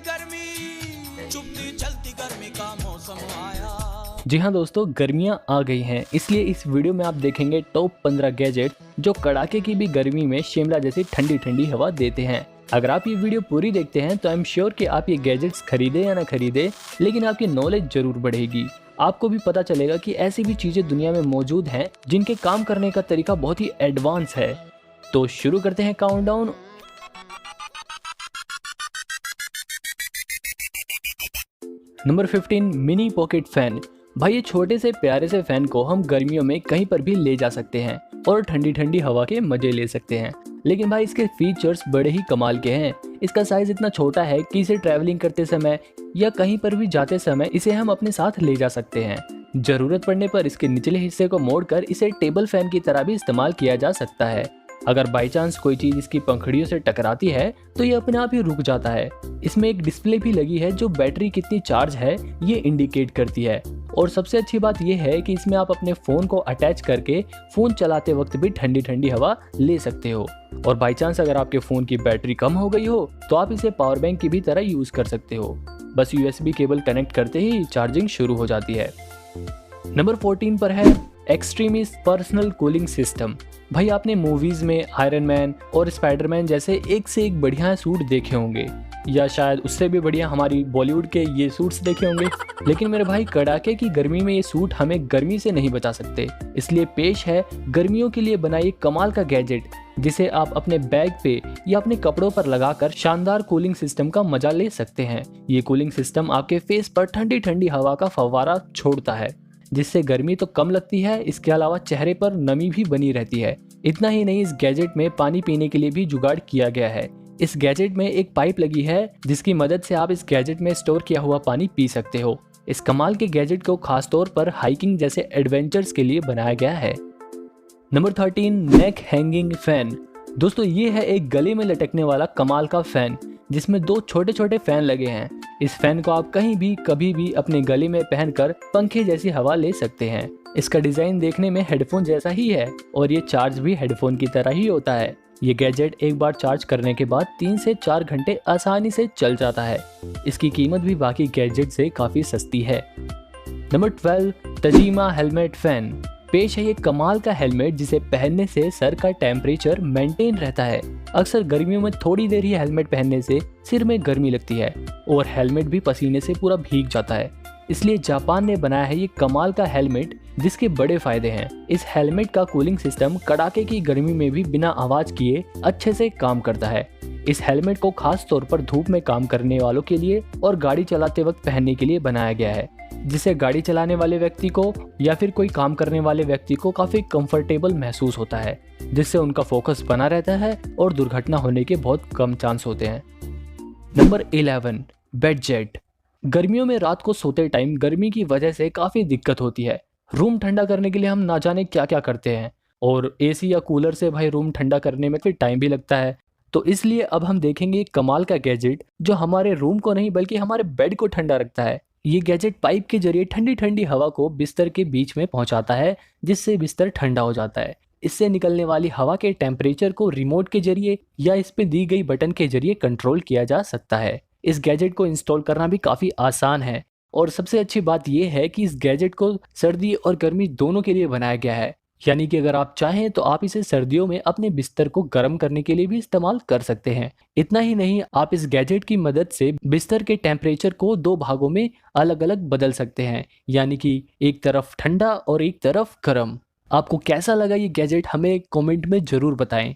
गर्मी चुपती चलती गर्मी का मौसम आया। जी हाँ दोस्तों, गर्मियाँ आ गई हैं, इसलिए इस वीडियो में आप देखेंगे टॉप 15 गैजेट जो कड़ाके की भी गर्मी में शिमला जैसी ठंडी ठंडी हवा देते हैं। अगर आप ये वीडियो पूरी देखते हैं तो आई एम श्योर कि आप ये गैजेट्स खरीदे या ना खरीदे, लेकिन आपकी नॉलेज जरूर बढ़ेगी। आपको भी पता चलेगा कि ऐसी भी चीजें दुनिया में मौजूद हैं जिनके काम करने का तरीका बहुत ही एडवांस है। तो शुरू करते हैं countdown. Number 15, mini pocket fan. भाई ये छोटे से प्यारे से फैन को हम गर्मियों में कहीं पर भी ले जा सकते हैं और ठंडी ठंडी हवा के मजे ले सकते हैं। लेकिन भाई इसके फीचर्स बड़े ही कमाल के हैं। इसका साइज इतना छोटा है कि इसे ट्रैवलिंग करते समय या कहीं पर भी जाते समय इसे हम अपने साथ ले जा सकते हैं। जरूरत पड़ने पर इसके निचले हिस्से को मोड़कर इसे टेबल फैन की तरह भी इस्तेमाल किया जा सकता है। अगर बाई चांस कोई चीज इसकी पंखुड़ियों से टकराती है तो ये अपने आप ही रुक जाता है। इसमें एक डिस्प्ले भी लगी है जो बैटरी कितनी चार्ज है ये इंडिकेट करती है। और सबसे अच्छी बात यह है कि इसमें आप अपने फोन को अटैच करके फोन चलाते वक्त भी ठंडी ठंडी हवा ले सकते हो। और बाई चांस अगर आपके फोन की बैटरी कम हो गई हो तो आप इसे पावर बैंक की भी तरह यूज कर सकते हो। बस यूएसबी केबल कनेक्ट करते ही चार्जिंग शुरू हो जाती है। नंबर 14 पर है एक्सट्रीमिस पर्सनल कूलिंग सिस्टम। भाई आपने मूवीज में आयरन मैन और स्पाइडरमैन जैसे एक से एक बढ़िया सूट देखे होंगे, या शायद उससे भी बढ़िया हमारी बॉलीवुड के ये सूट्स देखे होंगे। लेकिन मेरे भाई कड़ाके की गर्मी में ये सूट हमें गर्मी से नहीं बचा सकते। इसलिए पेश है गर्मियों के लिए बनाई कमाल का गैजेट जिसे आप अपने बैग पे या अपने कपड़ों पर लगाकर शानदार कूलिंग सिस्टम का मजा ले सकते हैं। ये कूलिंग सिस्टम आपके फेस पर ठंडी ठंडी हवा का फव्वारा छोड़ता है जिससे गर्मी तो कम लगती है, इसके अलावा चेहरे पर नमी भी बनी रहती है। इतना ही नहीं, इस गैजेट में पानी पीने के लिए भी जुगाड़ किया गया है। इस गैजेट में एक पाइप लगी है जिसकी मदद से आप इस गैजेट में स्टोर किया हुआ पानी पी सकते हो। इस कमाल के गैजेट को खास तौर पर हाइकिंग जैसे एडवेंचर्स के लिए बनाया गया है। नंबर 13, नेक हैंगिंग फैन। दोस्तों ये है एक गले में लटकने वाला कमाल का फैन जिसमें दो छोटे छोटे फैन लगे हैं। इस फैन को आप कहीं भी कभी भी अपने गले में पहनकर पंखे जैसी हवा ले सकते हैं। इसका डिजाइन देखने में हेडफोन जैसा ही है और ये चार्ज भी हेडफोन की तरह ही होता है। ये गैजेट एक बार चार्ज करने के बाद 3 से 4 घंटे आसानी से चल जाता है। इसकी कीमत भी बाकी गैजेट से काफी सस्ती है। Number 12, Tajima helmet fan. पेश है ये कमाल का हेलमेट जिसे पहनने से सर का टेम्परेचर मेंटेन रहता है। अक्सर गर्मियों में थोड़ी देर ही हेलमेट पहनने से सिर में गर्मी लगती है और हेलमेट भी पसीने से पूरा भीग जाता है। इसलिए जापान ने बनाया है ये कमाल का हेलमेट जिसके बड़े फायदे हैं। इस हेलमेट का कूलिंग सिस्टम कड़ाके की गर्मी में भी बिना आवाज किए अच्छे से काम करता है। इस हेलमेट को खास तौर पर धूप में काम करने वालों के लिए और गाड़ी चलाते वक्त पहनने के लिए बनाया गया है, जिससे गाड़ी चलाने वाले व्यक्ति को या फिर कोई काम करने वाले व्यक्ति को काफी कंफर्टेबल महसूस होता है, जिससे उनका फोकस बना रहता है और दुर्घटना होने के बहुत कम चांस होते हैं। Number 11, bed jet. गर्मियों में रात को सोते टाइम गर्मी की वजह से काफी दिक्कत होती है। रूम ठंडा करने के लिए हम ना जाने क्या क्या करते हैं और एसी या कूलर से भाई रूम ठंडा करने में फिर टाइम भी लगता है। तो इसलिए अब हम देखेंगे एक कमाल का गैजेट जो हमारे रूम को नहीं बल्कि हमारे बेड को ठंडा रखता है। ये गैजेट पाइप के जरिए ठंडी ठंडी हवा को बिस्तर के बीच में पहुंचाता है जिससे बिस्तर ठंडा हो जाता है। इससे निकलने वाली हवा के टेम्परेचर को रिमोट के जरिए या इस पे दी गई बटन के जरिए कंट्रोल किया जा सकता है। इस गैजेट को इंस्टॉल करना भी काफी आसान है और सबसे अच्छी बात यह है कि इस गैजेट को सर्दी और गर्मी दोनों के लिए बनाया गया है। यानी कि अगर आप चाहें तो आप इसे सर्दियों में अपने बिस्तर को गर्म करने के लिए भी इस्तेमाल कर सकते हैं। इतना ही नहीं, आप इस गैजेट की मदद से बिस्तर के टेम्परेचर को 2 भागों में अलग अलग बदल सकते हैं, यानी कि एक तरफ ठंडा और एक तरफ गर्म। आपको कैसा लगा ये गैजेट हमें कमेंट में जरूर बताएं।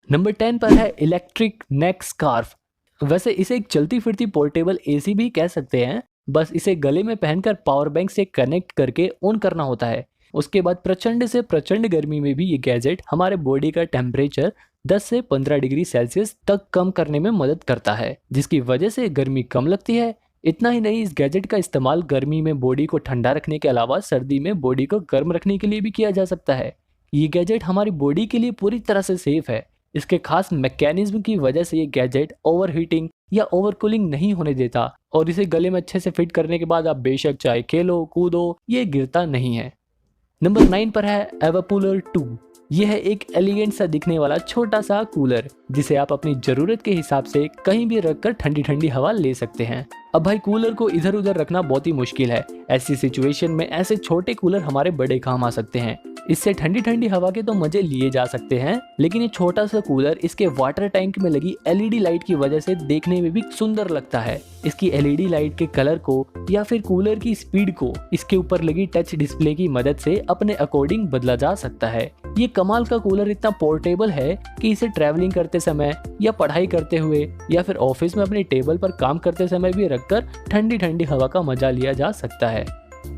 नंबर 10 पर है इलेक्ट्रिक नेक स्कार्फ। वैसे इसे एक चलती फिरती पोर्टेबल एसी भी कह सकते हैं। बस इसे गले में पहनकर पावर बैंक से कनेक्ट करके ऑन करना होता है। उसके बाद प्रचंड से प्रचंड गर्मी में भी ये गैजेट हमारे बॉडी का टेम्परेचर 10 से 15 डिग्री सेल्सियस तक कम करने में मदद करता है, जिसकी वजह से गर्मी कम लगती है। इतना ही नहीं, इस गैजेट का इस्तेमाल गर्मी में बॉडी को ठंडा रखने के अलावा सर्दी में बॉडी को गर्म रखने के लिए भी किया जा सकता है। ये गैजेट हमारी बॉडी के लिए पूरी तरह से सेफ है। इसके खास मैकेनिज्म की वजह से ये गैजेट ओवरहीटिंग या ओवरकूलिंग नहीं होने देता और इसे गले में अच्छे से फिट करने के बाद आप बेशक चाहे खेलो कूदो, ये गिरता नहीं है। नंबर 9 पर है एवापोलर 2। यह है एक एलिगेंट सा दिखने वाला छोटा सा कूलर, जिसे आप अपनी जरूरत के हिसाब से कहीं भी रखकर ठंडी ठंडी हवा ले सकते हैं। अब भाई कूलर को इधर उधर रखना बहुत ही मुश्किल है। ऐसी सिचुएशन में ऐसे छोटे कूलर हमारे बड़े काम आ सकते हैं। इससे ठंडी ठंडी हवा के तो मजे लिए जा सकते हैं, लेकिन ये छोटा सा कूलर इसके वाटर टैंक में लगी एलईडी लाइट की वजह से देखने में भी सुंदर लगता है। इसकी एलईडी लाइट के कलर को या फिर कूलर की स्पीड को इसके ऊपर लगी टच डिस्प्ले की मदद से अपने अकॉर्डिंग बदला जा सकता है। ये कमाल का कूलर इतना पोर्टेबल है कि इसे ट्रैवलिंग करते समय या पढ़ाई करते हुए या फिर ऑफिस में अपने टेबल पर काम करते समय भी रखकर ठंडी ठंडी हवा का मजा लिया जा सकता है।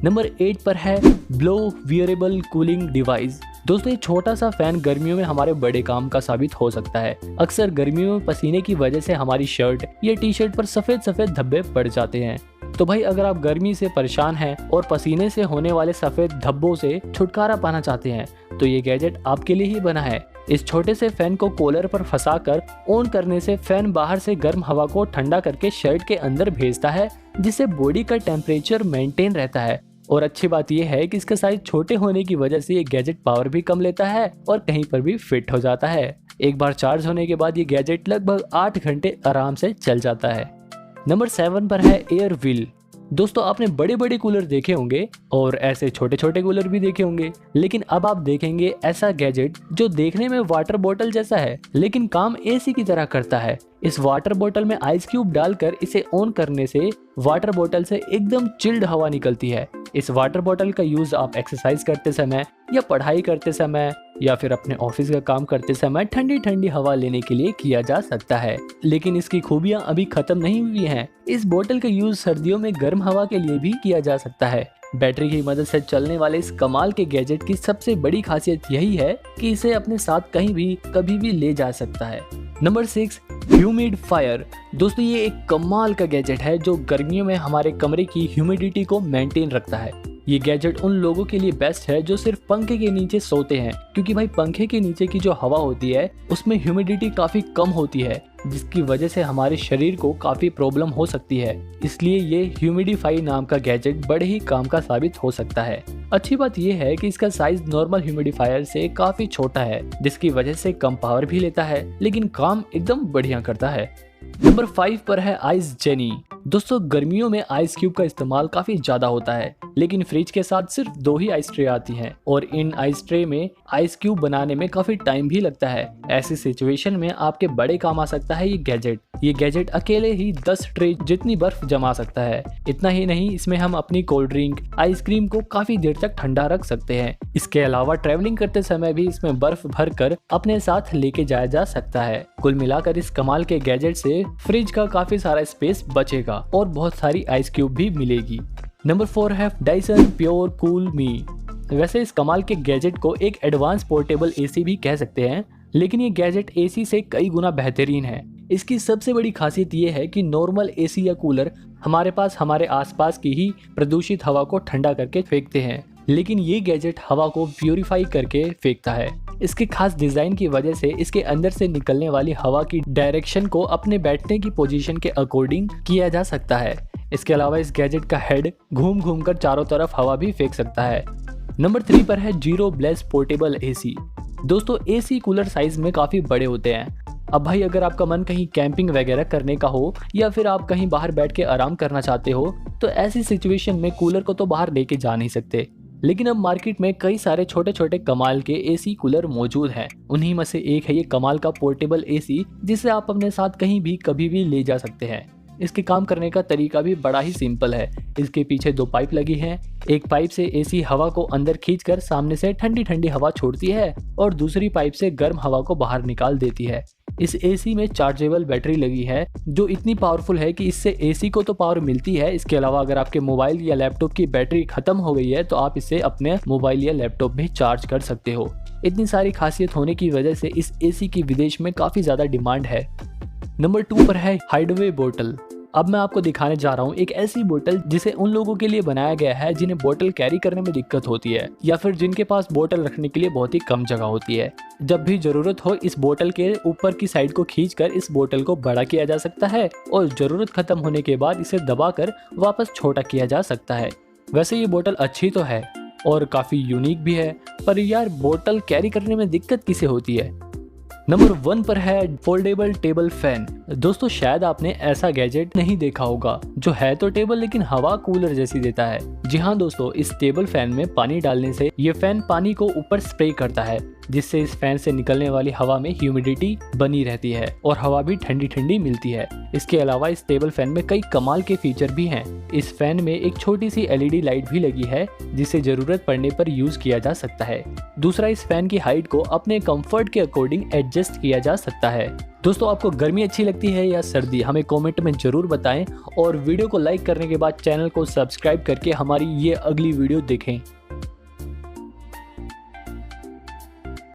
नंबर 8 पर है ब्लो वियरेबल कूलिंग डिवाइस। दोस्तों ये छोटा सा फैन गर्मियों में हमारे बड़े काम का साबित हो सकता है। अक्सर गर्मियों में पसीने की वजह से हमारी शर्ट या टी शर्ट पर सफेद सफेद धब्बे पड़ जाते हैं। तो भाई अगर आप गर्मी से परेशान हैं और पसीने से होने वाले सफेद धब्बों से छुटकारा पाना चाहते हैं तो ये गैजेट आपके लिए ही बना है। इस छोटे से फैन को कॉलर पर फंसाकर ऑन करने से फैन बाहर से गर्म हवा को ठंडा करके शर्ट के अंदर भेजता है, जिससे बॉडी का टेम्परेचर मेंटेन रहता है। और अच्छी बात यह है कि इसका साइज छोटे होने की वजह से ये गैजेट पावर भी कम लेता है और कहीं पर भी फिट हो जाता है। एक बार चार्ज होने के बाद ये गैजेट लगभग 8 घंटे आराम से चल जाता है। नंबर 7 पर है एयर व्हील। दोस्तों आपने बड़े बड़े कूलर देखे होंगे और ऐसे छोटे छोटे कूलर भी देखे होंगे, लेकिन अब आप देखेंगे ऐसा गैजेट जो देखने में वाटर बोतल जैसा है लेकिन काम एसी की तरह करता है। इस वाटर बोतल में आइस क्यूब डालकर इसे ऑन करने से वाटर बोतल से एकदम चिल्ड हवा निकलती है। इस वाटर बोतल का यूज आप एक्सरसाइज करते समय या पढ़ाई करते समय या फिर अपने ऑफिस का काम करते समय ठंडी ठंडी हवा लेने के लिए किया जा सकता है। लेकिन इसकी खूबियां अभी खत्म नहीं हुई हैं। इस बोतल का यूज सर्दियों में गर्म हवा के लिए भी किया जा सकता है। बैटरी की मदद से चलने वाले इस कमाल के गैजेट की सबसे बड़ी खासियत यही है कि इसे अपने साथ कहीं भी कभी भी ले जा सकता है। Number 6 humidifier. दोस्तों ये एक कमाल का गैजेट है जो गर्मियों में हमारे कमरे की ह्यूमिडिटी को मेंटेन रखता है। ये गैजेट उन लोगों के लिए बेस्ट है जो सिर्फ पंखे के नीचे सोते हैं, क्योंकि भाई पंखे के नीचे की जो हवा होती है उसमें ह्यूमिडिटी काफी कम होती है, जिसकी वजह से हमारे शरीर को काफी प्रॉब्लम हो सकती है। इसलिए ये ह्यूमिडिफाई नाम का गैजेट बड़े ही काम का साबित हो सकता है। अच्छी बात यह है कि इसका साइज नॉर्मल ह्यूमिडिफायर से काफी छोटा है, जिसकी वजह से कम पावर भी लेता है लेकिन काम एकदम बढ़िया करता है। नंबर 5 पर है आइस जेनी। दोस्तों गर्मियों में आइस क्यूब का इस्तेमाल काफी ज्यादा होता है, लेकिन फ्रिज के साथ सिर्फ 2 ही आइस ट्रे आती हैं और इन आइस ट्रे में आइस क्यूब बनाने में काफी टाइम भी लगता है। ऐसी सिचुएशन में आपके बड़े काम आ सकता है ये गैजेट अकेले ही 10 ट्रे जितनी बर्फ जमा सकता है। इतना ही नहीं, इसमें हम अपनी कोल्ड ड्रिंक आइसक्रीम को काफी देर तक ठंडा रख सकते हैं। इसके अलावा ट्रैवलिंग करते समय भी इसमें बर्फ भर कर अपने साथ लेके जाया जा सकता है। कुल मिलाकर इस कमाल के गैजेट से फ्रिज का काफी सारा स्पेस बचेगा और बहुत सारी आइस क्यूब भी मिलेगी। नंबर 4 है डाइसन प्योर कूल मी। वैसे इस कमाल के गैजेट को एक एडवांस पोर्टेबल एसी भी कह सकते हैं, लेकिन ये गैजेट एसी से कई गुना बेहतरीन है। इसकी सबसे बड़ी खासियत ये है कि नॉर्मल एसी या कूलर हमारे पास हमारे आसपास की ही प्रदूषित हवा को ठंडा करके फेंकते हैं, लेकिन ये गैजेट हवा को प्यूरिफाई करके फेंकता है। इसके खास डिजाइन की वजह से इसके अंदर से निकलने वाली हवा की डायरेक्शन को अपने बैठने की पोजीशन के अकॉर्डिंग किया जा सकता है। इसके अलावा इस गैजेट का हेड घूम घूम कर चारों तरफ हवा भी फेंक सकता है। नंबर 3 पर है जीरो ब्लेस पोर्टेबल एसी। दोस्तों एसी कूलर साइज में काफी बड़े होते हैं। अब भाई अगर आपका मन कहीं कैंपिंग वगैरह करने का हो या फिर आप कहीं बाहर बैठ के आराम करना चाहते हो तो ऐसी सिचुएशन में कूलर को तो बाहर लेके जा नहीं सकते, लेकिन अब मार्केट में कई सारे छोटे छोटे कमाल के एसी कूलर मौजूद हैं। उन्हीं में से एक है ये कमाल का पोर्टेबल एसी, जिसे आप अपने साथ कहीं भी कभी भी ले जा सकते हैं। इसके काम करने का तरीका भी बड़ा ही सिंपल है। इसके पीछे 2 पाइप लगी हैं। एक पाइप से एसी हवा को अंदर खींचकर सामने से ठंडी ठंडी हवा छोड़ती है और दूसरी पाइप से गर्म हवा को बाहर निकाल देती है। इस एसी में चार्जेबल बैटरी लगी है जो इतनी पावरफुल है कि इससे एसी को तो पावर मिलती है। इसके अलावा अगर आपके मोबाइल या लैपटॉप की बैटरी खत्म हो गई है तो आप इससे अपने मोबाइल या लैपटॉप भी चार्ज कर सकते हो। इतनी सारी खासियत होने की वजह से इस एसी की विदेश में काफी ज्यादा डिमांड है। नंबर 2 पर है हाइडवे बोतल। अब मैं आपको दिखाने जा रहा हूँ एक ऐसी बोतल जिसे उन लोगों के लिए बनाया गया है जिन्हें बोतल कैरी करने में दिक्कत होती है या फिर जिनके पास बोतल रखने के लिए बहुत ही कम जगह होती है। जब भी जरूरत हो इस बोतल के ऊपर की साइड को खींचकर इस बोतल को बड़ा किया जा सकता है और जरूरत खत्म होने के बाद इसे दबाकर वापस छोटा किया जा सकता है। वैसे ये बोतल अच्छी तो है, और काफ़ी यूनिक भी है। पर यार बोतल कैरी करने में दिक्कत किसे होती है। नंबर 1 पर है फोल्डेबल टेबल फैन। दोस्तों शायद आपने ऐसा गैजेट नहीं देखा होगा जो है तो टेबल लेकिन हवा कूलर जैसी देता है। जी हाँ दोस्तों, इस टेबल फैन में पानी डालने से ये फैन पानी को ऊपर स्प्रे करता है, जिससे इस फैन से निकलने वाली हवा में ह्यूमिडिटी बनी रहती है और हवा भी ठंडी ठंडी मिलती है। इसके अलावा इस टेबल फैन में कई कमाल के फीचर भी हैं। इस फैन में एक छोटी सी LED लाइट भी लगी है जिसे जरूरत पड़ने पर यूज किया जा सकता है। दूसरा, इस फैन की हाइट को अपने कंफर्ट के अकॉर्डिंग एडजस्ट किया जा सकता है। दोस्तों आपको गर्मी अच्छी लगती है या सर्दी, हमें कमेंट में जरूर बताएं और वीडियो को लाइक करने के बाद चैनल को सब्सक्राइब करके हमारी ये अगली वीडियो देखें।